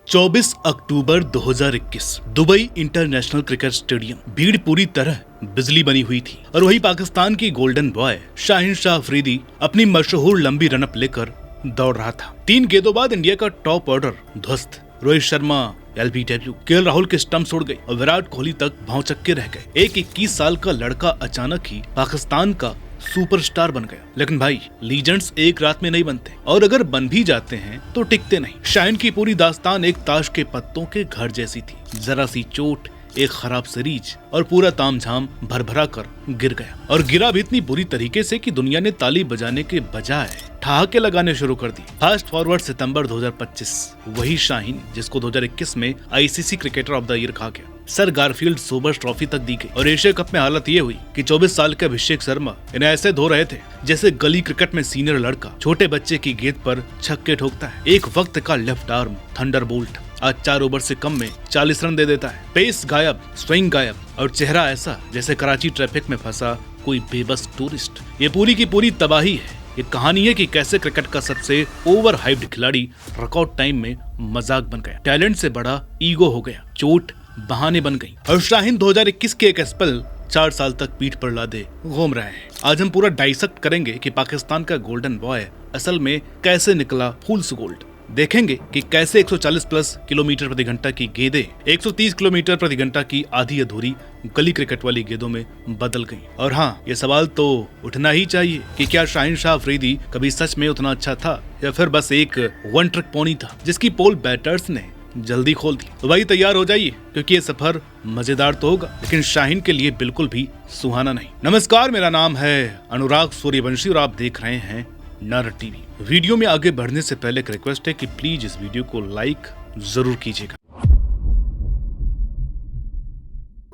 24 अक्टूबर 2021 Dubai international cricket stadium. भीड़ पूरी तरह बिजली बनी हुई थी और वही पाकिस्तान की गोल्डन बॉय शाहिन शाह अफरीदी अपनी मशहूर लंबी रनअप लेकर दौड़ रहा था। 3 गेंदों बाद इंडिया का टॉप ऑर्डर ध्वस्त। रोहित शर्मा LBW, केएल राहुल के स्टंप्स उड़ गए और विराट कोहली तक भौचक्के रह गए। एक 21 साल का लड़का अचानक ही पाकिस्तान का सुपरस्टार बन गया। लेकिन भाई, लीजेंड्स एक रात में नहीं बनते और अगर बन भी जाते हैं तो टिकते नहीं। शाहिन की पूरी दास्तान एक ताश के पत्तों के घर जैसी थी। जरा सी चोट, एक खराब सीरीज और पूरा तामझाम भरभरा कर गिर गया। और गिरा भी इतनी बुरी तरीके से कि दुनिया ने ताली बजाने के बजाय ठहाके लगाने शुरू कर दी। फास्ट फॉरवर्ड सितंबर 2025, वही शाहिन जिसको 2021 में ICC cricketer of the year कहा गया। सर गारफील्ड सोबर्स ट्रॉफी तक दी गई और एशिया कप में हालत ये हुई कि 24 साल के अभिषेक शर्मा इन्हें ऐसे धो रहे थे जैसे गली क्रिकेट में सीनियर लड़का छोटे बच्चे की गेंद पर छक्के ठोकता है। एक वक्त का लेफ्ट आर्म थंडरबोल्ट आज 4 ओवर से कम में 40 रन दे देता है। पेस गायब, स्विंग गायब और चेहरा ऐसा जैसे कराची ट्रैफिक में फंसा कोई बेबस टूरिस्ट। ये पूरी की पूरी तबाही है। ये कहानी है कि कैसे क्रिकेट का सबसे ओवर हाइप्ड खिलाड़ी रिकॉर्ड टाइम में मजाक बन गया। टैलेंट से बड़ा ईगो हो गया, चोट बहाने बन गई और शाहिन 2021 के एक स्पेल 4 साल तक पीठ पर लादे घूम रहे हैं। आज हम पूरा डाइसेक्ट करेंगे कि पाकिस्तान का गोल्डन बॉय असल में कैसे निकला फूल्स गोल्ड। देखेंगे कि कैसे 140 प्लस किलोमीटर प्रति घंटा की गेंदें 130 किलोमीटर प्रति घंटा की आधी अधूरी गली क्रिकेट वाली गेंदों में बदल गईं। और हाँ, ये सवाल तो उठना ही चाहिए कि क्या शाहिन शाह अफरीदी कभी सच में उतना अच्छा था या फिर बस एक वन ट्रिक पोनी था जिसकी पोल बैटर्स ने जल्दी खोल दी। तो भाई तैयार हो जाइए क्योंकि ये सफर मजेदार तो होगा लेकिन शाहिन के लिए बिल्कुल भी सुहाना नहीं। नमस्कार, मेरा नाम है अनुराग सूर्यवंशी और आप देख रहे हैं नारद टीवी। वीडियो में आगे बढ़ने से पहले एक रिक्वेस्ट है कि प्लीज इस वीडियो को लाइक जरूर कीजिएगा।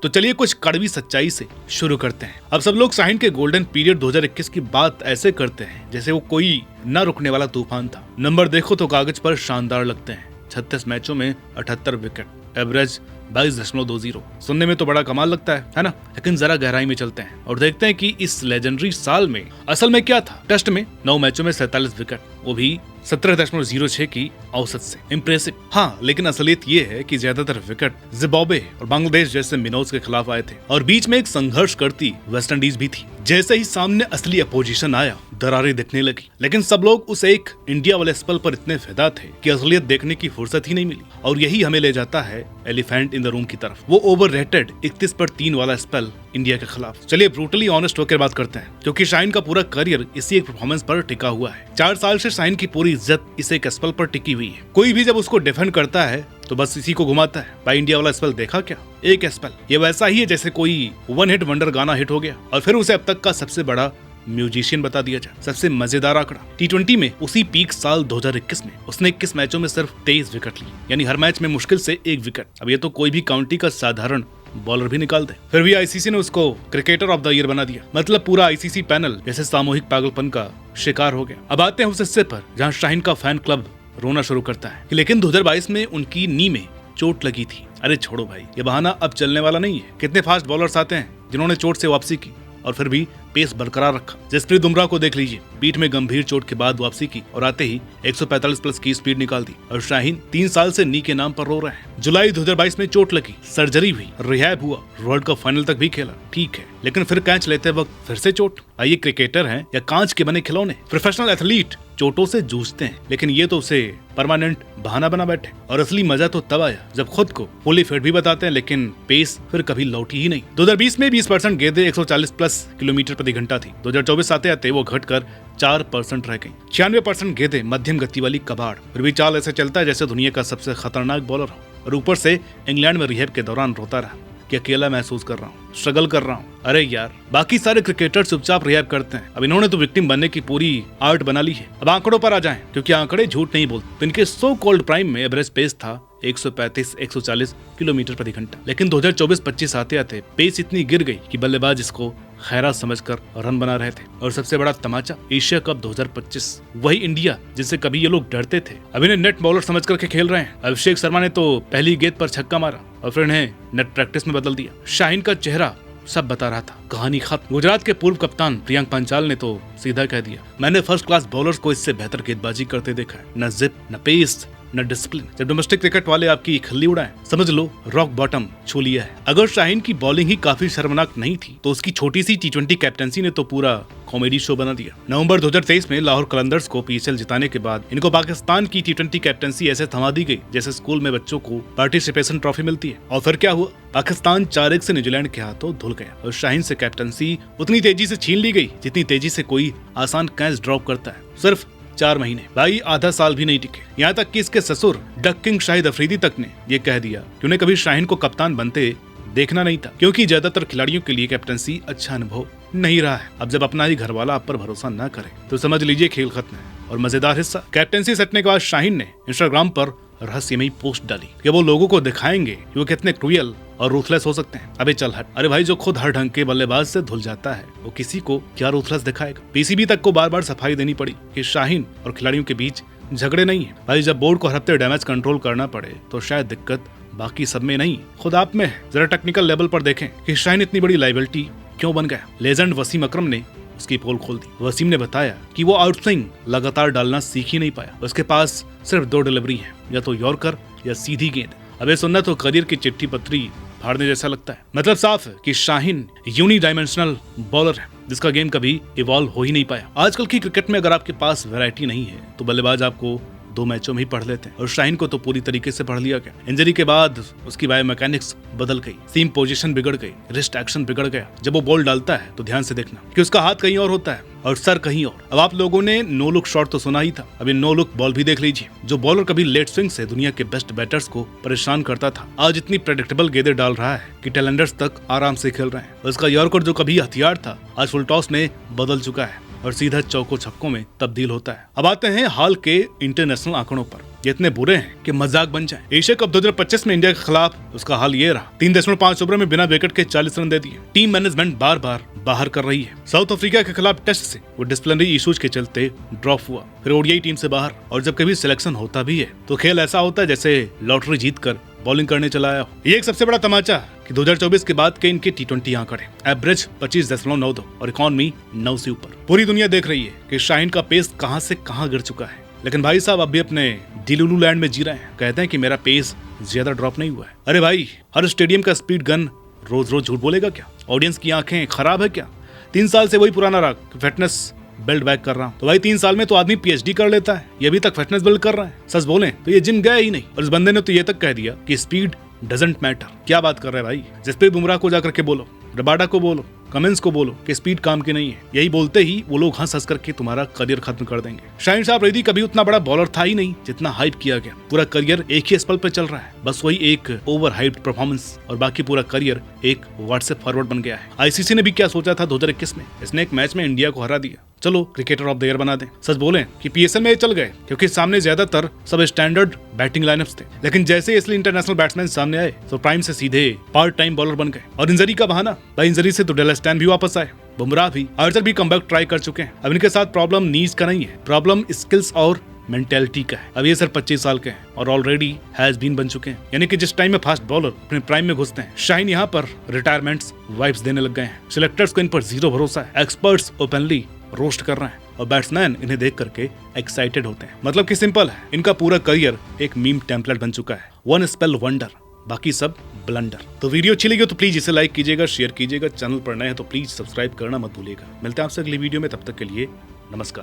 तो चलिए कुछ कड़वी सच्चाई से शुरू करते हैं। अब सब लोग शाहिन के गोल्डन पीरियड 2021 की बात ऐसे करते हैं जैसे वो कोई न रुकने वाला तूफान था। नंबर देखो तो कागज पर शानदार लगते हैं। 36 मैचों में 78 विकेट, एवरेज 22.20। सुनने में तो बड़ा कमाल लगता है ना? लेकिन जरा गहराई में चलते हैं और देखते हैं कि इस लेजेंडरी साल में असल में क्या था। टेस्ट में 9 मैचों में 47 विकेट, वो भी 17.06 की औसत से। इम्प्रेसिव, हाँ, लेकिन असलियत ये है कि ज्यादातर विकेट जिम्बाब्वे और बांग्लादेश जैसे मिनोज के खिलाफ आए थे और बीच में एक संघर्ष करती वेस्ट इंडीज भी थी। जैसे ही सामने असली अपोजिशन आया, दरारें दिखने लगी। लेकिन सब लोग उस एक इंडिया वाले स्पेल पर इतने फिदा थे कि असलियत देखने की फुर्सत ही नहीं मिली। और यही हमें ले जाता है एलिफेंट इन द रूम की तरफ, वो ओवररेटेड 31 पर 3 वाला स्पेल इंडिया के खिलाफ। चलिए ब्रूटली ऑनेस्ट होकर बात करते हैं क्योंकि शाहिन का पूरा करियर इसी एक परफॉर्मेंस पर टिका हुआ है। 4 साल से शाहिन की पूरी इज्जत इस एक स्पेल पर टिकी हुई है। कोई भी जब उसको डिफेंड करता है तो बस इसी को घुमाता है। भाई, इंडिया वाला स्पेल देखा क्या? एक स्पेल। ये वैसा ही है जैसे कोई वन हिट वंडर गाना हिट हो गया और फिर उसे अब तक का सबसे बड़ा म्यूजिशियन बता दिया जाए। सबसे मजेदार आंकड़ा, T20 में उसी पीक साल 2021 में उसने 21 मैचों में सिर्फ 23 विकेट ली, यानी हर मैच में मुश्किल से 1 विकेट। अब ये तो कोई भी काउंटी का साधारण बॉलर भी निकाल दे। फिर भी ICC ने उसको क्रिकेटर ऑफ द ईयर बना दिया। मतलब पूरा ICC पैनल जैसे सामूहिक पागलपन का शिकार हो गया। अब आते हैं उस हिस्से पर जहाँ शाहिन का फैन क्लब रोना शुरू करता है। लेकिन 2022 में उनकी नी में चोट लगी थी। अरे छोड़ो भाई, ये बहाना अब चलने वाला नहीं है। कितने फास्ट बॉलर्स आते हैं जिन्होंने चोट से वापसी की और फिर भी पेस बरकरार रखा। जसप्रीत बुमराह को देख लीजिए, पीठ में गंभीर चोट के बाद वापसी की और आते ही 145 प्लस की स्पीड निकाल दी। और शाहिन 3 साल से नी के नाम पर रो रहे हैं। जुलाई 2022 में चोट लगी, सर्जरी हुई, रिहैब हुआ, वर्ल्ड कप फाइनल तक भी खेला, ठीक है, लेकिन फिर कैच लेते वक्त फिर से चोट। आइए, क्रिकेटर हैं या कांच के बने खिलौने? प्रोफेशनल एथलीट चोटों से जूझते हैं, लेकिन ये तो उसे परमानेंट बहाना बना बैठे। और असली मजा तो तब आया जब खुद को फुली फिट भी बताते हैं लेकिन पेस फिर कभी लौटी ही नहीं। 2020 में 20% गेंदें 140 प्लस किलोमीटर प्रति घंटा थी। 2024 आते आते वो घटकर 4% रह गई। 96% गेंदें मध्यम गति वाली कबाड़। फिर भी चाल ऐसे चलता है जैसे दुनिया का सबसे खतरनाक बॉलर हो। और ऊपर से इंग्लैंड में रिहैब के दौरान रोता रहा कि अकेला महसूस कर रहा हूँ, स्ट्रगल कर रहा हूँ। अरे यार, बाकी सारे क्रिकेटर चुपचाप रिहैब करते हैं, अब इन्होंने तो विक्टिम बनने की पूरी आर्ट बना ली है। अब आंकड़ों पर आ जाएं क्योंकि आंकड़े झूठ नहीं बोलते। तो इनके सो कॉल्ड प्राइम में एवरेज पेस था 135-140 किलोमीटर प्रति घंटा। लेकिन 2024-25 आते आते पेस इतनी गिर गई कि बल्लेबाज इसको खैरात समझकर रन बना रहे थे। और सबसे बड़ा तमाचा, एशिया कप 2025, वही इंडिया जिससे कभी ये लोग डरते थे अब इन्हें नेट बॉलर समझ करके खेल रहे हैं। अभिषेक शर्मा ने तो पहली गेंद पर छक्का मारा और फिर इन्हें नेट प्रैक्टिस में बदल दिया। शाहिन का चेहरा सब बता रहा था, कहानी खत्म। गुजरात के पूर्व कप्तान प्रियंक पंचाल ने तो सीधा कह दिया, मैंने फर्स्ट क्लास बॉलर्स को इससे बेहतर गेंदबाजी करते देखा है। न जिप, न पेस, न डिसिप्लिन। जब डोमेस्टिक क्रिकेट वाले आपकी खल्ली उड़ाएं, समझ लो रॉक बॉटम छू लिया है। अगर शाहीन की बॉलिंग ही काफी शर्मनाक नहीं थी तो उसकी छोटी सी T20 कैप्टनसी ने तो पूरा कॉमेडी शो बना दिया। नवंबर 2023 में लाहौर कलंदर्स को PSL जिताने के बाद इनको पाकिस्तान की T20 कैप्टनसी ऐसे थमा दी गई जैसे स्कूल में बच्चों को पार्टिसिपेशन ट्रॉफी मिलती है। और फिर क्या हुआ, पाकिस्तान 4-1 से न्यूजीलैंड के हाथों धुल गया और शाहीन से कैप्टनसी उतनी तेजी से छीन ली गई जितनी तेजी से कोई आसान कैच ड्रॉप करता है। सिर्फ 4 महीने, भाई आधा साल भी नहीं टिके। यहाँ तक कि इसके ससुर डक किंग शाहिद अफरीदी तक ने ये कह दिया कि उन्हें कभी शाहीन को कप्तान बनते देखना नहीं था, क्योंकि ज्यादातर खिलाड़ियों के लिए कैप्टनसी अच्छा अनुभव नहीं रहा है। अब जब अपना ही घर वाला आप पर भरोसा न करे तो समझ लीजिए खेल खत्म है। और मजेदार हिस्सा, कैप्टनसी सटने के बाद शाहीन ने इंस्टाग्राम पर रहस्यमयी पोस्ट डाली कि वो लोगों को दिखाएंगे कि वो कितने क्रूएल और रूथलेस हो सकते हैं। अबे चल हट, अरे भाई जो खुद हर ढंग के बल्लेबाज से धुल जाता है वो किसी को क्या रूथलेस दिखाएगा। PCB तक को बार बार सफाई देनी पड़ी कि शाहीन और खिलाड़ियों के बीच झगड़े नहीं है। भाई जब बोर्ड को हर हफ्ते डैमेज कंट्रोल करना पड़े तो शायद दिक्कत बाकी सब में नहीं खुद आप में है। जरा टेक्निकल लेवल पर देखें कि शाहीन इतनी बड़ी लाइबिलिटी क्यों बन गया। लेजेंड वसीम अकरम ने उसकी पोल खोल दी। वसीम ने बताया कि वो आउटस्विंग लगातार डालना सीख ही नहीं पाया, उसके पास सिर्फ 2 डिलीवरी है, या तो यॉर्कर या सीधी गेंद। अबे सुनना तो करियर की चिट्ठी पत्री फाड़ने जैसा लगता है। मतलब साफ है कि शाहीन यूनिडायमेंशनल बॉलर है जिसका गेम कभी इवॉल्व हो ही नहीं पाया। आजकल की क्रिकेट में अगर आपके पास वैरायटी नहीं है तो बल्लेबाज आपको 2 मैचों में ही पढ़ लेते हैं, और शाहीन को तो पूरी तरीके से पढ़ लिया गया। इंजरी के बाद उसकी बायोमैकेनिक्स बदल गई, सीम पोजीशन बिगड़ गई, रिस्ट एक्शन बिगड़ गया। जब वो बॉल डालता है तो ध्यान से देखना कि उसका हाथ कहीं और होता है और सर कहीं और। अब आप लोगों ने नो लुक शॉट तो सुना ही था, अभी नो लुक बॉल भी देख लीजिए। जो बॉलर कभी लेट स्विंग से दुनिया के बेस्ट बैटर्स को परेशान करता था, आज इतनी प्रेडिक्टेबल गेंदें डाल रहा है कि टैलेंडर्स तक आराम से खेल रहे हैं। उसका यॉर्कर जो कभी हथियार था आज फुल टॉस में बदल चुका है और सीधा चौको छक्कों में तब्दील होता है। अब आते हैं हाल के इंटरनेशनल आंकड़ों पर, ये इतने बुरे हैं कि मजाक बन जाए। एशिया कप 2025 में इंडिया के खिलाफ उसका हाल ये रहा, 3.5 ओवर में बिना विकेट के 40 रन दे दिए। टीम मैनेजमेंट बार बार बाहर कर रही है। साउथ अफ्रीका के खिलाफ टेस्ट से वो डिसिप्लिनरी इश्यूज के चलते ड्रॉप हुआ, फिर ODI टीम से बाहर। और जब कभी सिलेक्शन होता भी है तो खेल ऐसा होता है जैसे लॉटरी जीत कर बॉलिंग करने चला आया हो। ये एक सबसे बड़ा तमाचा कि 2024 के बाद के इनके T20 आंकड़े, एवरेज 25.92 और इकॉनमी 9 से ऊपर। पूरी दुनिया देख रही है कि शाहीन का पेस कहां से कहां गिर चुका है, लेकिन भाई साहब अब भी अपने डिलुलू लैंड में जी रहे हैं। कहते हैं कि मेरा पेस ज्यादा ड्रॉप नहीं हुआ है। अरे भाई हर स्टेडियम का स्पीड गन रोज रोज झूठ बोलेगा क्या? ऑडियंस की आंखें खराब है क्या? 3 साल से वही पुराना रहा, फिटनेस बिल्ड बैक कर रहा हूँ। तो भाई 3 साल में तो आदमी PhD कर लेता है, ये अभी तक फिटनेस बिल्ड कर रहा है। सच बोले तो ये जिम गया ही नहीं। और इस बंदे ने तो ये तक कह दिया कि स्पीड डजंट मैटर। क्या बात कर रहे हैं भाई? जसप्रीत बुमराह को जाकर के बोलो, रबाडा को बोलो, कमिंस को बोलो कि स्पीड काम की नहीं है। यही बोलते ही वो लोग हंस हंस करके तुम्हारा करियर खत्म कर देंगे। शाहीन शाह अफरीदी कभी उतना बड़ा बॉलर था ही नहीं जितना हाइप किया गया। पूरा करियर एक ही स्पेल पे चल रहा है, बस वही एक ओवर हाइप्ड परफॉर्मेंस, और बाकी पूरा करियर एक व्हाट्सएप फॉरवर्ड बन गया है। ICC ने भी क्या सोचा था 2021 में, इसने एक मैच में इंडिया को हरा दिया, चलो क्रिकेटर ऑफ द ईयर बना दें। सच बोले कि PSL में चल गए क्योंकि सामने ज्यादातर सब स्टैंडर्ड बैटिंग लाइनअप्स थे, लेकिन जैसे इसलिए इंटरनेशनल बैट्समैन सामने आए तो प्राइम से सीधे पार्ट टाइम बॉलर बन गए। और इंजरी का बहाना, भाई इंजरी से तो डेल स्टैन भी वापस आए, बुमराह भी, आर्चर भी कमबैक ट्राई कर चुके हैं। अब इनके साथ प्रॉब्लम नीज का नहीं है, प्रॉब्लम स्किल्स और मेंटेलिटी का है। अब ये सिर्फ 25 साल के हैं और ऑलरेडी हैज बीन बन चुके हैं, यानी कि जिस टाइम में फास्ट बॉलर अपने प्राइम में घुसते हैं, शाहीन यहाँ पर रिटायरमेंट्स वाइब्स देने लग गए हैं। सिलेक्टर्स को इन पर 0 भरोसा है, एक्सपर्ट्स ओपनली रोस्ट कर रहे हैं और बैट्समैन इन्हें देख करके एक्साइटेड होते हैं। मतलब कि सिंपल है, इनका पूरा करियर एक मीम टेम्पलेट बन चुका है, वन स्पेल वंडर, बाकी सब ब्लंडर। तो वीडियो अच्छी लगी तो प्लीज इसे लाइक कीजिएगा, शेयर कीजिएगा, चैनल पर नए हैं तो प्लीज सब्सक्राइब करना मत भूलिएगा। मिलते हैं आपसे अगली वीडियो में, तब तक के लिए नमस्कार।